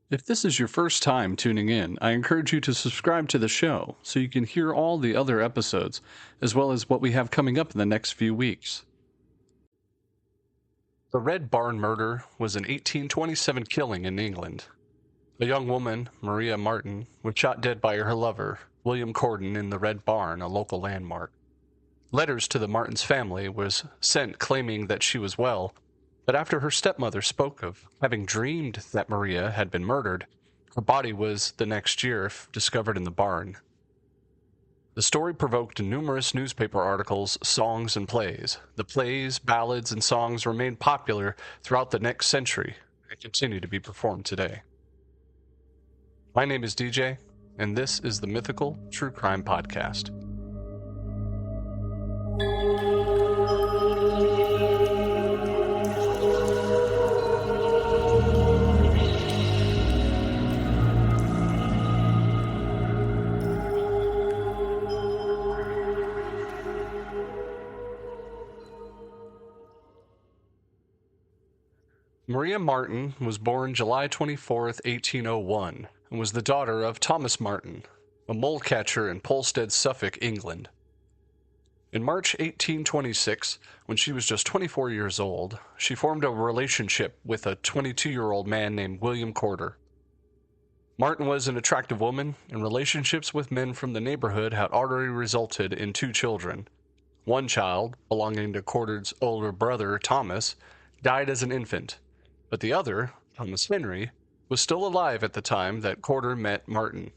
If this is your first time tuning in, I encourage you to subscribe to the show so you can hear all the other episodes, as well as what we have coming up in the next few weeks. The Red Barn murder was an 1827 killing in England. A young woman, Maria Marten, was shot dead by her lover, William Corden, in the Red Barn, a local landmark. Letters to the Martens' family was sent claiming that she was well, but after her stepmother spoke of having dreamed that Maria had been murdered, her body was the next year discovered in the barn. The story provoked numerous newspaper articles, songs, and plays. The plays, ballads, and songs remained popular throughout the next century and continue to be performed today. My name is DJ, and this is the Mythical True Crime Podcast. Maria Marten was born July 24, 1801, and was the daughter of Thomas Marten, a mole catcher in Polstead, Suffolk, England. In March 1826, when she was just 24 years old, she formed a relationship with a 22-year-old man named William Corder. Marten was an attractive woman, and relationships with men from the neighborhood had already resulted in 2 children. One child, belonging to Corder's older brother, Thomas, died as an infant, but the other, Thomas Henry, was still alive at the time that Corder met Marten.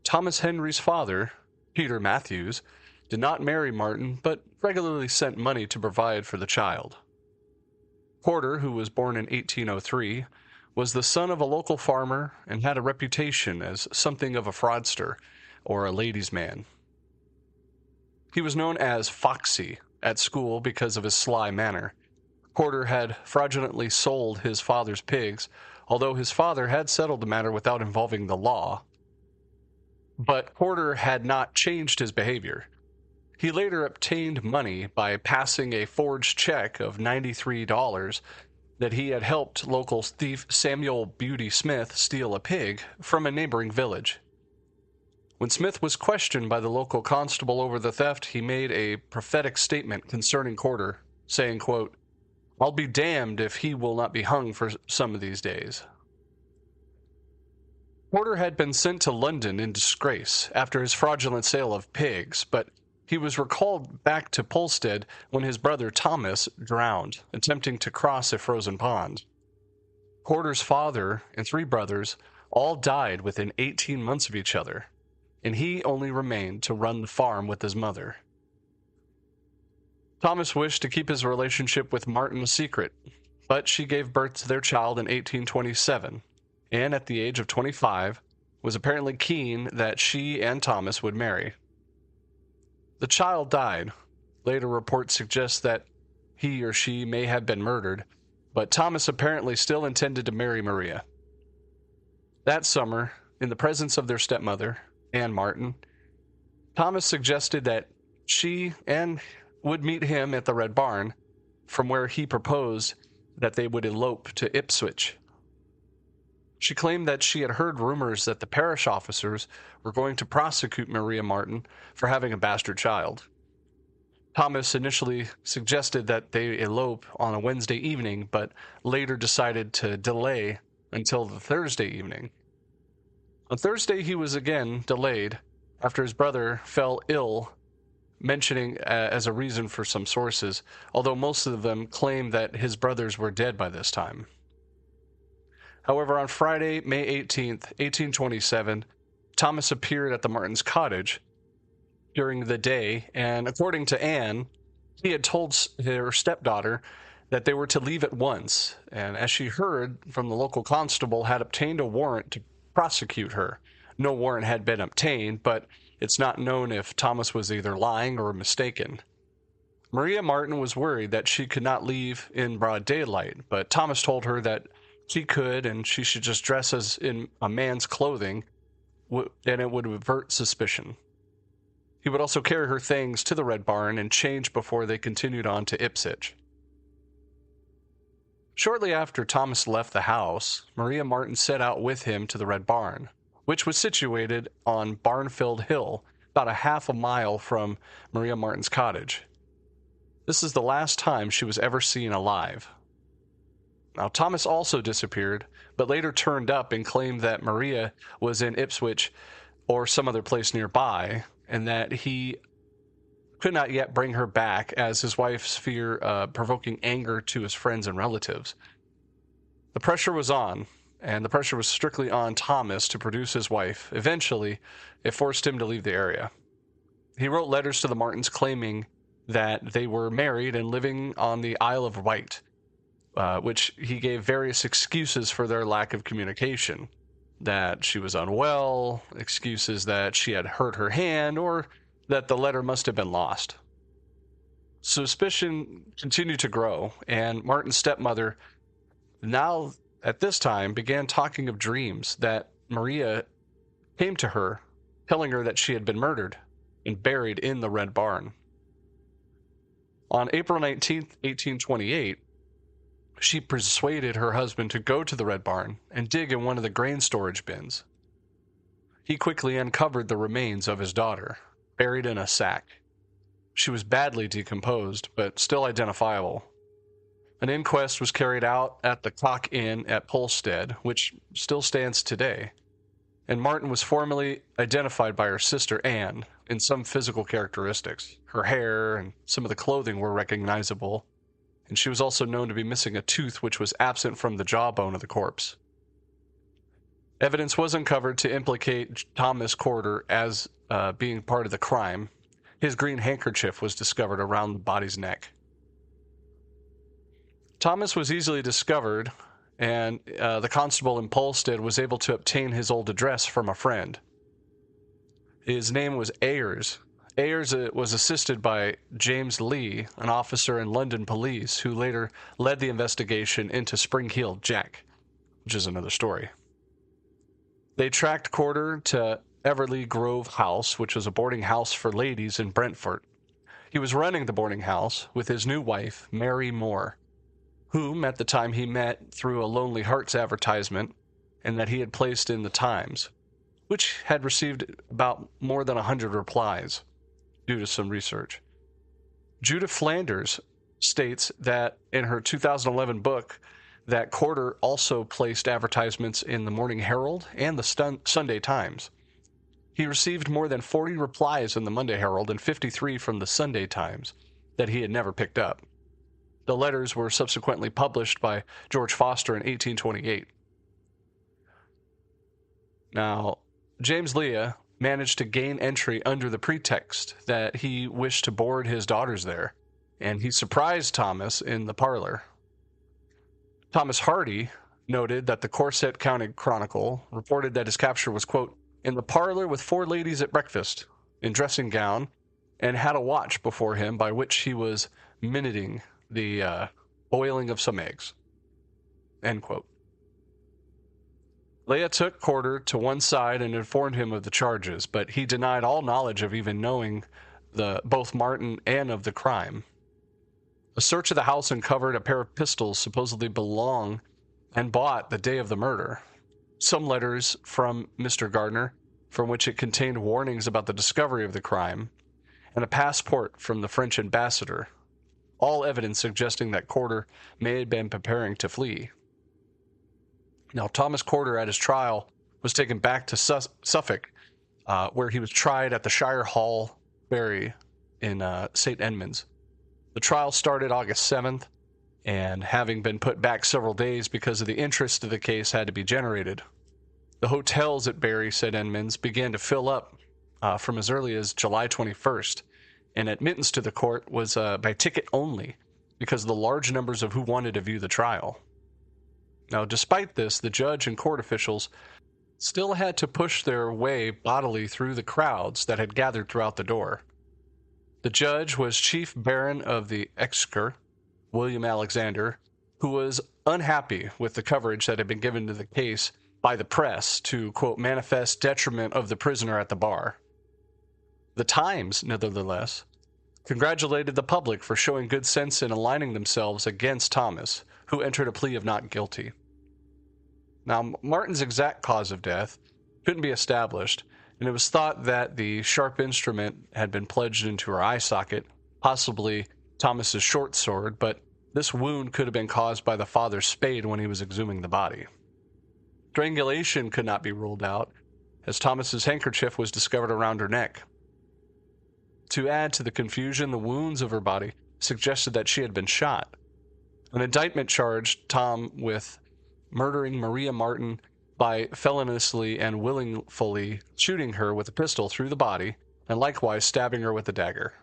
Thomas Henry's father, Peter Matthews, did not marry Marten, but regularly sent money to provide for the child. Corder, who was born in 1803, was the son of a local farmer and had a reputation as something of a fraudster or a ladies' man. He was known as Foxy at school because of his sly manner. Corder had fraudulently sold his father's pigs, although his father had settled the matter without involving the law. But Corder had not changed his behavior. He later obtained money by passing a forged check of $93 that he had helped local thief Samuel Beauty Smith steal a pig from a neighboring village. When Smith was questioned by the local constable over the theft, he made a prophetic statement concerning Corder, saying, quote, "I'll be damned if he will not be hung for some of these days." Corder had been sent to London in disgrace after his fraudulent sale of pigs, but he was recalled back to Polstead when his brother Thomas drowned, attempting to cross a frozen pond. Corder's father and 3 brothers all died within 18 months of each other, and he only remained to run the farm with his mother. Thomas wished to keep his relationship with Marten a secret, but she gave birth to their child in 1827, and at the age of 25, was apparently keen that she and Thomas would marry. The child died. Later reports suggest that he or she may have been murdered, but Thomas apparently still intended to marry Maria. That summer, in the presence of their stepmother, Anne Marten, Thomas suggested that she and would meet him at the Red Barn, from where he proposed that they would elope to Ipswich. She claimed that she had heard rumors that the parish officers were going to prosecute Maria Marten for having a bastard child. Thomas initially suggested that they elope on a Wednesday evening, but later decided to delay until the Thursday evening. On Thursday, he was again delayed after his brother fell ill, mentioning as a reason for some sources, although most of them claim that his brothers were dead by this time. However, on Friday, May 18th, 1827, Thomas appeared at the Martens' cottage during the day, and according to Anne, he had told her stepdaughter that they were to leave at once, and as she heard from the local constable, had obtained a warrant to prosecute her. No warrant had been obtained, but it's not known if Thomas was either lying or mistaken. Maria Marten was worried that she could not leave in broad daylight, but Thomas told her that she could and she should just dress as in a man's clothing, and it would avert suspicion. He would also carry her things to the Red Barn and change before they continued on to Ipswich. Shortly after Thomas left the house, Maria Marten set out with him to the Red Barn, which was situated on Barnfield Hill, about a half a mile from Maria Marten's cottage. This is the last time she was ever seen alive. Now, Thomas also disappeared, but later turned up and claimed that Maria was in Ipswich or some other place nearby, and that he could not yet bring her back as his wife's fear provoking anger to his friends and relatives. The pressure was on, and the pressure was strictly on Thomas to produce his wife. Eventually, it forced him to leave the area. He wrote letters to the Martens claiming that they were married and living on the Isle of Wight, which he gave various excuses for their lack of communication. That she was unwell, excuses that she had hurt her hand, or that the letter must have been lost. Suspicion continued to grow, and Marten's stepmother, now at this time, began talking of dreams that Maria came to her, telling her that she had been murdered and buried in the Red Barn. On April 19th, 1828, she persuaded her husband to go to the Red Barn and dig in one of the grain storage bins. He quickly uncovered the remains of his daughter, buried in a sack. She was badly decomposed, but still identifiable. An inquest was carried out at the Cock Inn at Polstead, which still stands today, and Marten was formally identified by her sister Anne in some physical characteristics. Her hair and some of the clothing were recognizable, and she was also known to be missing a tooth which was absent from the jawbone of the corpse. Evidence was uncovered to implicate Thomas Corder as being part of the crime. His green handkerchief was discovered around the body's neck. Thomas was easily discovered, and the constable in Polstead was able to obtain his old address from a friend. His name was Ayers. Ayers was assisted by James Lee, an officer in London police, who later led the investigation into Spring-Heeled Jack, which is another story. They tracked Corder to Everleigh Grove House, which was a boarding house for ladies in Brentford. He was running the boarding house with his new wife, Mary Moore, whom at the time he met through a Lonely Hearts advertisement and that he had placed in the Times, which had received about more than 100 replies due to some research. Judith Flanders states that in her 2011 book that Corder also placed advertisements in the Morning Herald and the Sunday Times. He received more than 40 replies in the Monday Herald and 53 from the Sunday Times that he had never picked up. The letters were subsequently published by George Foster in 1828. Now, James Leah managed to gain entry under the pretext that he wished to board his daughters there, and he surprised Thomas in the parlor. Thomas Hardy noted that the Corset County Chronicle reported that his capture was, quote, in the parlor with 4 ladies at breakfast, in dressing gown, and had a watch before him by which he was minuting the boiling of some eggs, end quote. Leah took Corder to one side and informed him of the charges, but he denied all knowledge of even knowing both Marten and of the crime. A search of the house uncovered a pair of pistols supposedly belonged and bought the day of the murder, some letters from Mr. Gardner, from which it contained warnings about the discovery of the crime, and a passport from the French ambassador, all evidence suggesting that Corder may have been preparing to flee. Now, Thomas Corder at his trial was taken back to Suffolk, where he was tried at the Shire Hall Ferry in St. Edmunds. The trial started August 7th, and having been put back several days because of the interest of the case had to be generated. The hotels at Bury St. Edmunds began to fill up from as early as July 21st, and admittance to the court was by ticket only because of the large numbers of who wanted to view the trial. Now, despite this, the judge and court officials still had to push their way bodily through the crowds that had gathered throughout the door. The judge was Chief Baron of the Exchequer, William Alexander, who was unhappy with the coverage that had been given to the case by the press to, quote, manifest detriment of the prisoner at the bar. The Times, nevertheless, congratulated the public for showing good sense in aligning themselves against Thomas, who entered a plea of not guilty. Now, Marten's exact cause of death couldn't be established, and it was thought that the sharp instrument had been plunged into her eye socket, possibly Thomas's short sword, but this wound could have been caused by the father's spade when he was exhuming the body. Strangulation could not be ruled out, as Thomas's handkerchief was discovered around her neck. To add to the confusion, the wounds of her body suggested that she had been shot. An indictment charged Tom with murdering Maria Marten by feloniously and willfully shooting her with a pistol through the body and likewise stabbing her with a dagger.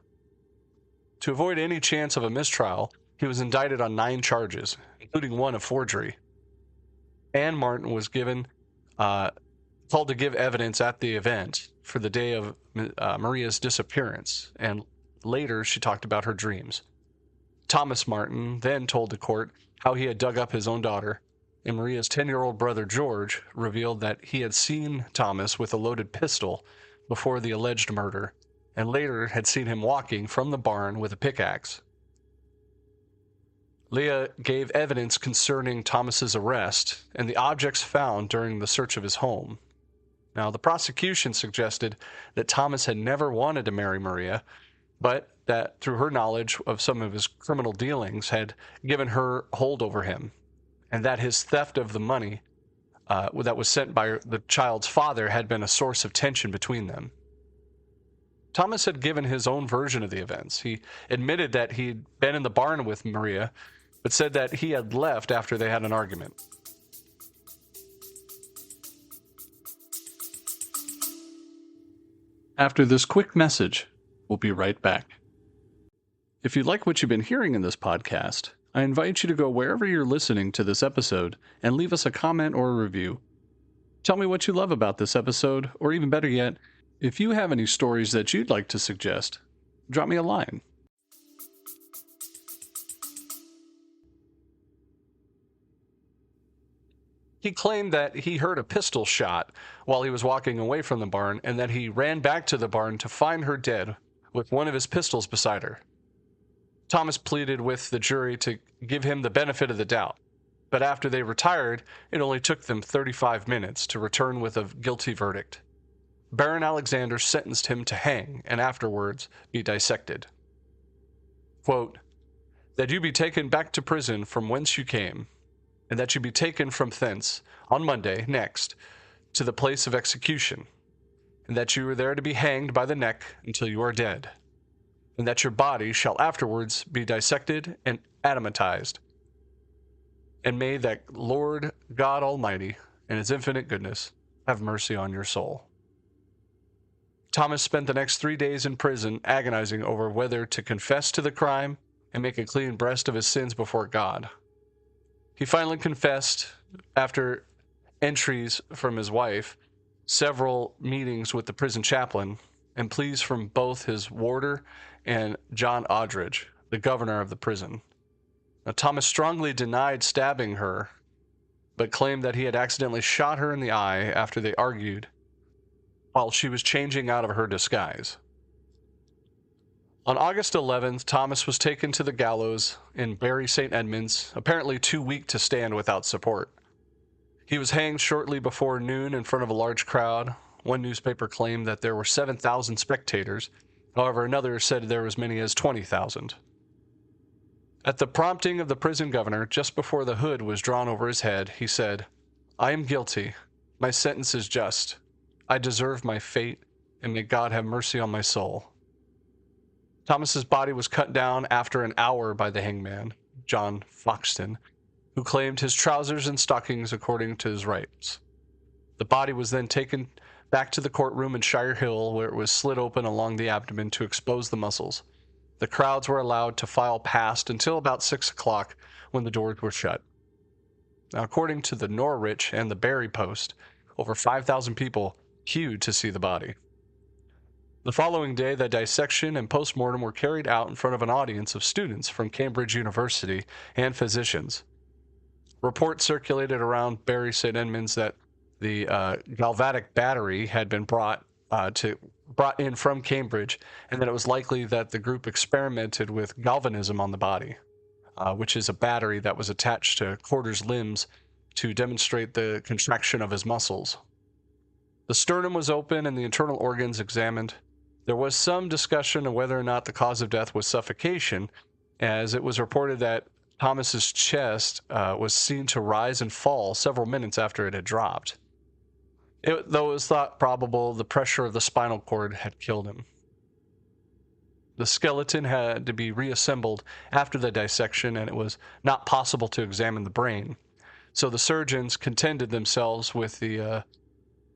To avoid any chance of a mistrial, he was indicted on 9 charges, including one of forgery. Anne Marten was called to give evidence at the event for the day of Maria's disappearance, and later she talked about her dreams. Thomas Marten then told the court how he had dug up his own daughter, and Maria's 10-year-old brother George revealed that he had seen Thomas with a loaded pistol before the alleged murder, and later had seen him walking from the barn with a pickaxe. Leah gave evidence concerning Thomas's arrest and the objects found during the search of his home. Now, the prosecution suggested that Thomas had never wanted to marry Maria, but that through her knowledge of some of his criminal dealings had given her hold over him, and that his theft of the money that was sent by the child's father had been a source of tension between them. Thomas had given his own version of the events. He admitted that he'd been in the barn with Maria, but said that he had left after they had an argument. After this quick message, we'll be right back. If you like what you've been hearing in this podcast, I invite you to go wherever you're listening to this episode and leave us a comment or a review. Tell me what you love about this episode, or even better yet, if you have any stories that you'd like to suggest, drop me a line. He claimed that he heard a pistol shot while he was walking away from the barn, and that he ran back to the barn to find her dead with one of his pistols beside her. Thomas pleaded with the jury to give him the benefit of the doubt, but after they retired, it only took them 35 minutes to return with a guilty verdict. Baron Alexander sentenced him to hang and afterwards be dissected. Quote, "That you be taken back to prison from whence you came, and that you be taken from thence, on Monday next, to the place of execution, and that you are there to be hanged by the neck until you are dead, and that your body shall afterwards be dissected and adamatized. And may that Lord God Almighty, in his infinite goodness, have mercy on your soul." Thomas spent the next 3 days in prison agonizing over whether to confess to the crime and make a clean breast of his sins before God. He finally confessed after entries from his wife, several meetings with the prison chaplain, and pleas from both his warder and John Aldridge, the governor of the prison. Now, Thomas strongly denied stabbing her, but claimed that he had accidentally shot her in the eye after they argued while she was changing out of her disguise. On August 11th, Thomas was taken to the gallows in Bury St. Edmunds, apparently too weak to stand without support. He was hanged shortly before noon in front of a large crowd. One newspaper claimed that there were 7,000 spectators. However, another said there were as many as 20,000. At the prompting of the prison governor, just before the hood was drawn over his head, he said, "I am guilty. My sentence is just. I deserve my fate, and may God have mercy on my soul." Thomas's body was cut down after an hour by the hangman, John Foxton, who claimed his trousers and stockings according to his rights. The body was then taken back to the courtroom in Shire Hill, where it was slit open along the abdomen to expose the muscles. The crowds were allowed to file past until about 6 o'clock, when the doors were shut. Now, according to the Norwich and the Bury Post, over 5,000 people queued to see the body. The following day, the dissection and post-mortem were carried out in front of an audience of students from Cambridge University and physicians. Reports circulated around Bury St. Edmunds that the galvanic battery had been brought in from Cambridge, and that it was likely that the group experimented with galvanism on the body. which is a battery that was attached to Corder's limbs to demonstrate the contraction of his muscles. The sternum was open and the internal organs examined. There was some discussion of whether or not the cause of death was suffocation, as it was reported that Thomas's chest was seen to rise and fall several minutes after it had dropped. Though it was thought probable the pressure of the spinal cord had killed him. The skeleton had to be reassembled after the dissection, and it was not possible to examine the brain. So the surgeons contented themselves with the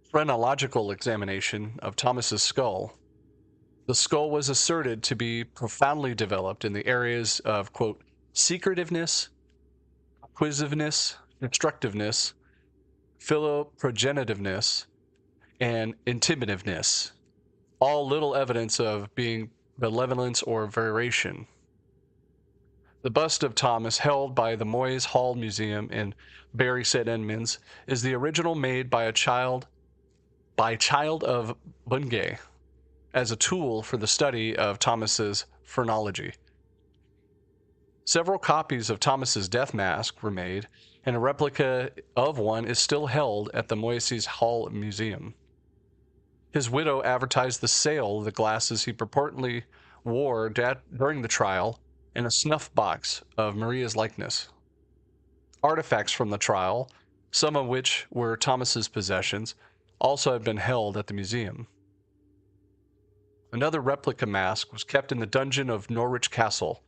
phrenological examination of Thomas's skull. The skull was asserted to be profoundly developed in the areas of, quote, secretiveness, acquisitiveness, instructiveness, philoprogenitiveness, and intimativeness, all little evidence of being benevolence or variation. The bust of Thomas, held by the Moyes Hall Museum in Bury St. Edmunds, is the original made by Child of Bungay as a tool for the study of Thomas's phrenology. Several copies of Thomas's death mask were made, and a replica of one is still held at the Moyes Hall Museum. His widow advertised the sale of the glasses he purportedly wore during the trial and a snuff box of Maria's likeness. Artifacts from the trial, some of which were Thomas's possessions, also have been held at the museum. Another replica mask was kept in the dungeon of Norwich Castle.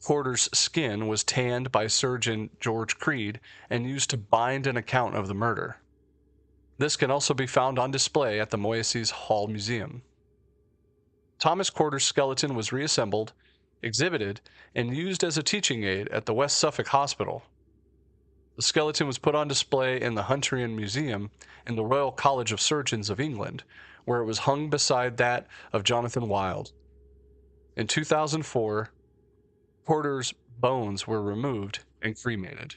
Corder's skin was tanned by surgeon George Creed and used to bind an account of the murder. This can also be found on display at the Moyes Hall Museum. Thomas Corder's skeleton was reassembled, exhibited, and used as a teaching aid at the West Suffolk Hospital. The skeleton was put on display in the Hunterian Museum in the Royal College of Surgeons of England, where it was hung beside that of Jonathan Wild. In 2004, Corder's bones were removed and cremated.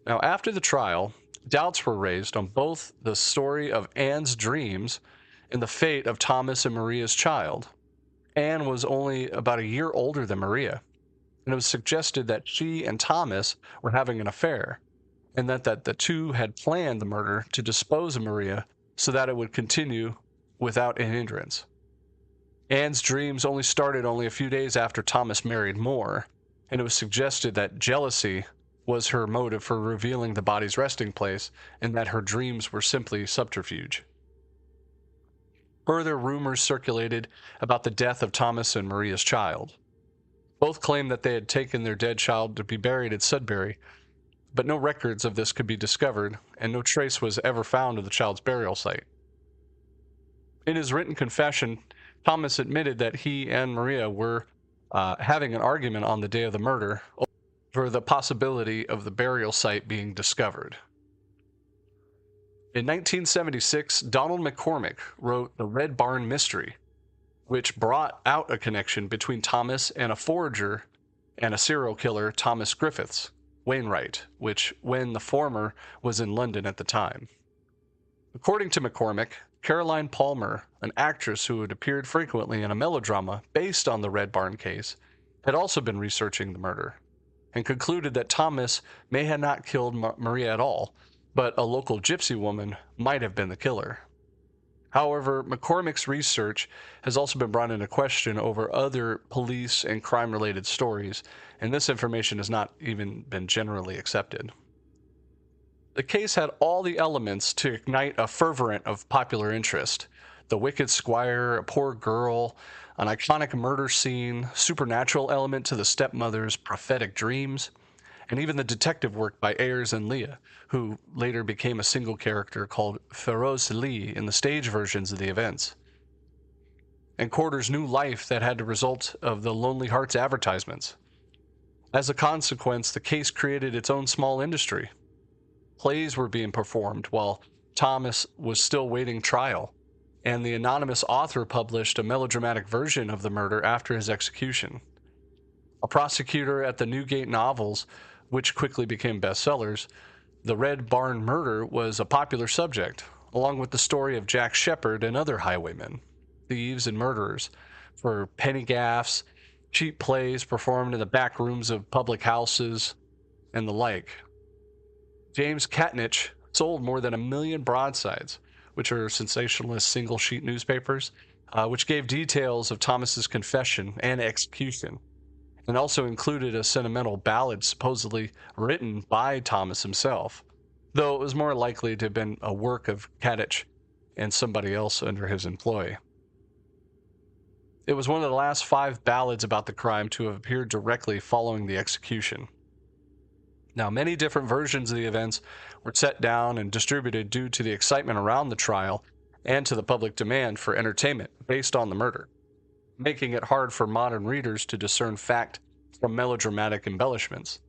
Now, after the trial, doubts were raised on both the story of Anne's dreams and the fate of Thomas and Maria's child. Anne was only about a year older than Maria, and it was suggested that she and Thomas were having an affair, and that the two had planned the murder to dispose of Maria so that it would continue without an hindrance. Anne's dreams only started a few days after Thomas married Moore, and it was suggested that jealousy was her motive for revealing the body's resting place, and that her dreams were simply subterfuge. Further rumors circulated about the death of Thomas and Maria's child. Both claimed that they had taken their dead child to be buried at Sudbury, but no records of this could be discovered, and no trace was ever found of the child's burial site. In his written confession, Thomas admitted that he and Maria were having an argument on the day of the murder over the possibility of the burial site being discovered. In 1976, Donald McCormick wrote The Red Barn Mystery, which brought out a connection between Thomas and a forager and a serial killer, Thomas Griffiths Wainwright, when the former was in London at the time. According to McCormick, Caroline Palmer, an actress who had appeared frequently in a melodrama based on the Red Barn case, had also been researching the murder, and concluded that Thomas may have not killed Maria at all, but a local gypsy woman might have been the killer. However, McCormick's research has also been brought into question over other police and crime-related stories, and this information has not even been generally accepted. The case had all the elements to ignite a fervent of popular interest. The wicked squire, a poor girl, an iconic murder scene, supernatural element to the stepmother's prophetic dreams, and even the detective work by Ayers and Leah, who later became a single character called Feroz Lee in the stage versions of the events. And Corder's new life that had the result of the Lonely Hearts advertisements. As a consequence, the case created its own small industry. Plays were being performed while Thomas was still waiting trial, and the anonymous author published a melodramatic version of the murder after his execution. A prosecutor at the Newgate novels, which quickly became bestsellers, The Red Barn Murder was a popular subject, along with the story of Jack Shepherd and other highwaymen, thieves and murderers, for penny gaffes cheap plays performed in the back rooms of public houses, and the like. James Catnich sold more than 1 million broadsides, which are sensationalist single-sheet newspapers, which gave details of Thomas's confession and execution, and also included a sentimental ballad supposedly written by Thomas himself, though it was more likely to have been a work of Catnich and somebody else under his employ. It was one of the last 5 ballads about the crime to have appeared directly following the execution. Now, many different versions of the events were set down and distributed due to the excitement around the trial and to the public demand for entertainment based on the murder, making it hard for modern readers to discern fact from melodramatic embellishments.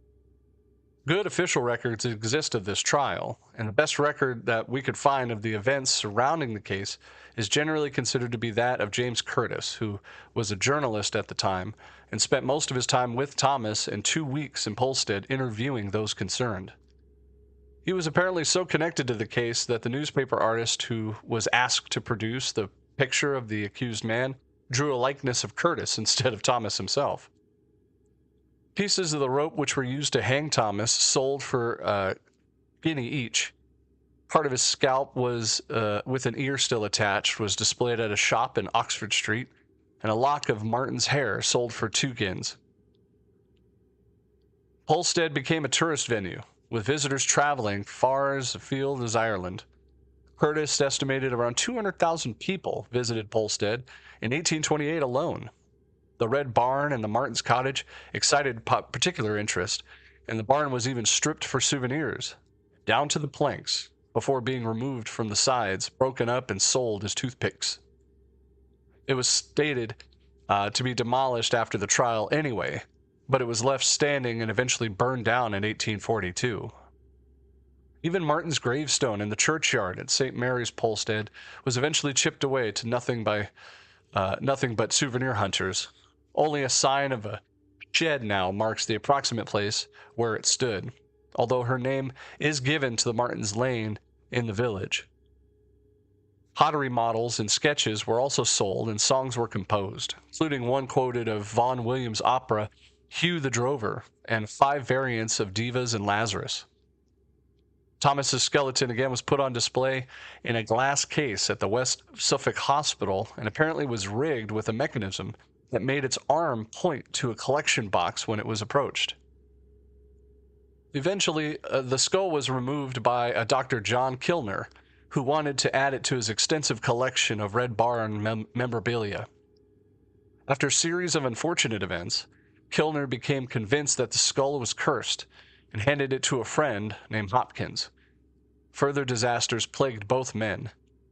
Good official records exist of this trial, and the best record that we could find of the events surrounding the case is generally considered to be that of James Curtis, who was a journalist at the time and spent most of his time with Thomas and 2 weeks in Polstead interviewing those concerned. He was apparently so connected to the case that the newspaper artist who was asked to produce the picture of the accused man drew a likeness of Curtis instead of Thomas himself. Pieces of the rope which were used to hang Thomas sold for a guinea each. Part of his scalp was, with an ear still attached, was displayed at a shop in Oxford Street, and a lock of Marten's hair sold for 2 guineas. Polstead became a tourist venue, with visitors traveling far as afield as Ireland. Curtis estimated around 200,000 people visited Polstead in 1828 alone. The Red Barn and the Martens' cottage excited particular interest, and the barn was even stripped for souvenirs, down to the planks, before being removed from the sides, broken up, and sold as toothpicks. It was stated to be demolished after the trial anyway, but it was left standing and eventually burned down in 1842. Even Marten's gravestone in the churchyard at St. Mary's, Polstead, was eventually chipped away to nothing but souvenir hunters. Only a sign of a shed now marks the approximate place where it stood, although her name is given to the Martens' Lane in the village. Pottery models and sketches were also sold, and songs were composed, including one quoted of Vaughan Williams' opera Hugh the Drover, and 5 variants of Divas and Lazarus. Thomas's skeleton again was put on display in a glass case at the West Suffolk Hospital, and apparently was rigged with a mechanism that made its arm point to a collection box when it was approached. Eventually, the skull was removed by a Dr. John Kilner, who wanted to add it to his extensive collection of Red Barn memorabilia. After a series of unfortunate events, Kilner became convinced that the skull was cursed and handed it to a friend named Hopkins. Further disasters plagued both men,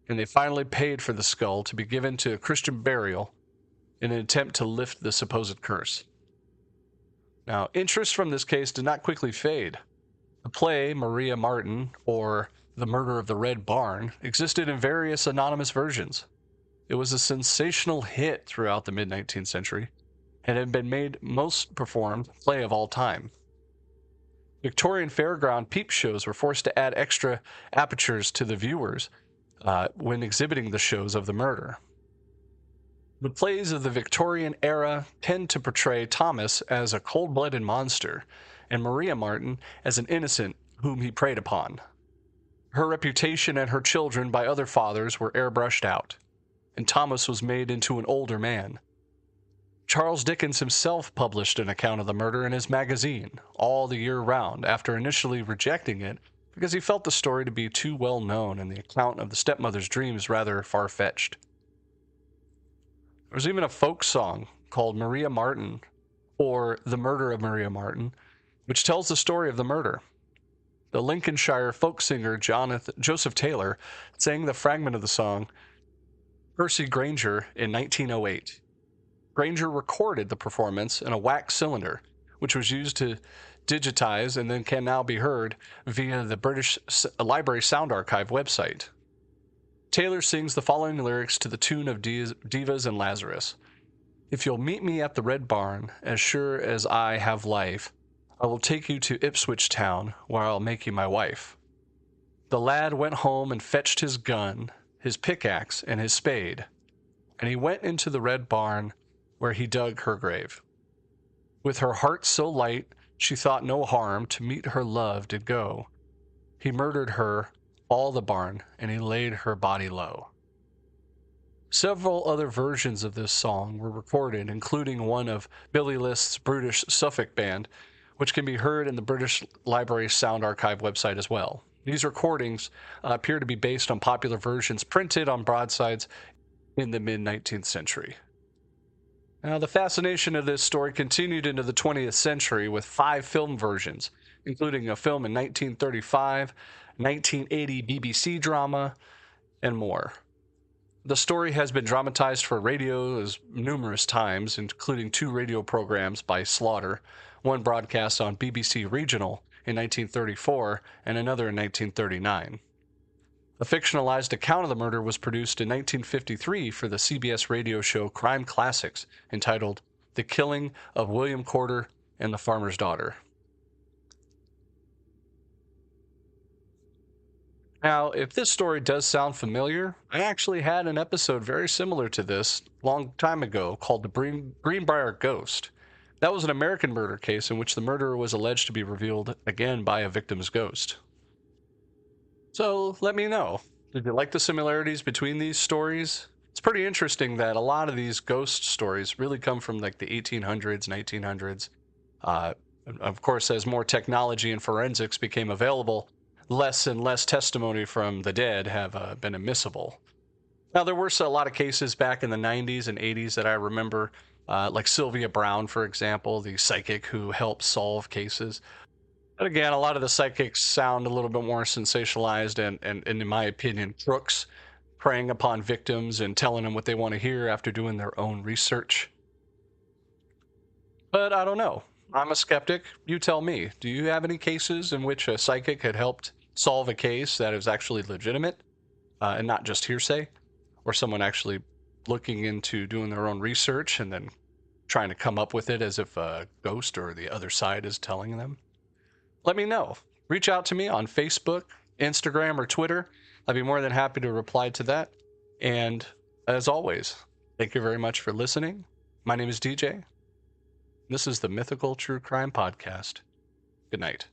and they finally paid for the skull to be given to a Christian burial in an attempt to lift the supposed curse. Now, interest from this case did not quickly fade. The play, Maria Marten, or The Murder of the Red Barn, existed in various anonymous versions. It was a sensational hit throughout the mid-19th century, and had been made most performed play of all time. Victorian fairground peep shows were forced to add extra apertures to the viewers when exhibiting the shows of the murder. The plays of the Victorian era tend to portray Thomas as a cold-blooded monster, and Maria Marten as an innocent whom he preyed upon. Her reputation and her children by other fathers were airbrushed out, and Thomas was made into an older man. Charles Dickens himself published an account of the murder in his magazine, all the year round, after initially rejecting it because he felt the story to be too well known and the account of the stepmother's dreams rather far-fetched. There was even a folk song called Maria Marten, or The Murder of Maria Marten, which tells the story of the murder. The Lincolnshire folk singer Joseph Taylor sang the fragment of the song Percy Granger in 1908. Granger recorded the performance in a wax cylinder, which was used to digitize and then can now be heard via the British Library Sound Archive website. Taylor sings the following lyrics to the tune of Divas and Lazarus. If you'll meet me at the Red Barn, as sure as I have life, I will take you to Ipswich town, where I'll make you my wife. The lad went home and fetched his gun, his pickaxe, and his spade, and he went into the Red Barn, where he dug her grave. With her heart so light, she thought no harm to meet her love did go. He murdered her all the barn, and he laid her body low. Several other versions of this song were recorded, including one of Billy List's British Suffolk Band, which can be heard in the British Library Sound Archive website as well. These recordings appear to be based on popular versions printed on broadsides in the mid-19th century. Now, the fascination of this story continued into the 20th century with 5 film versions, including a film in 1935, 1980 BBC drama, and more. The story has been dramatized for radio numerous times, including 2 radio programs by Slaughter, one broadcast on BBC Regional in 1934 and another in 1939. A fictionalized account of the murder was produced in 1953 for the CBS radio show Crime Classics, entitled The Killing of William Corder and the Farmer's Daughter. Now, if this story does sound familiar, I actually had an episode very similar to this a long time ago called The Greenbrier Ghost. That was an American murder case in which the murderer was alleged to be revealed again by a victim's ghost. So let me know. Did you like the similarities between these stories? It's pretty interesting that a lot of these ghost stories really come from like the 1800s, 1900s. Of course, as more technology and forensics became available, less and less testimony from the dead have been admissible. Now, there were a lot of cases back in the 90s and 80s that I remember, like Sylvia Browne, for example, the psychic who helped solve cases. But again, a lot of the psychics sound a little bit more sensationalized and in my opinion, crooks, preying upon victims and telling them what they want to hear after doing their own research. But I don't know. I'm a skeptic. You tell me. Do you have any cases in which a psychic had helped solve a case that is actually legitimate and not just hearsay? Or someone actually looking into doing their own research and then trying to come up with it as if a ghost or the other side is telling them? Let me know. Reach out to me on Facebook, Instagram, or Twitter. I'd be more than happy to reply to that. And as always, thank you very much for listening. My name is DJ. This is the Mythical True Crime Podcast. Good night.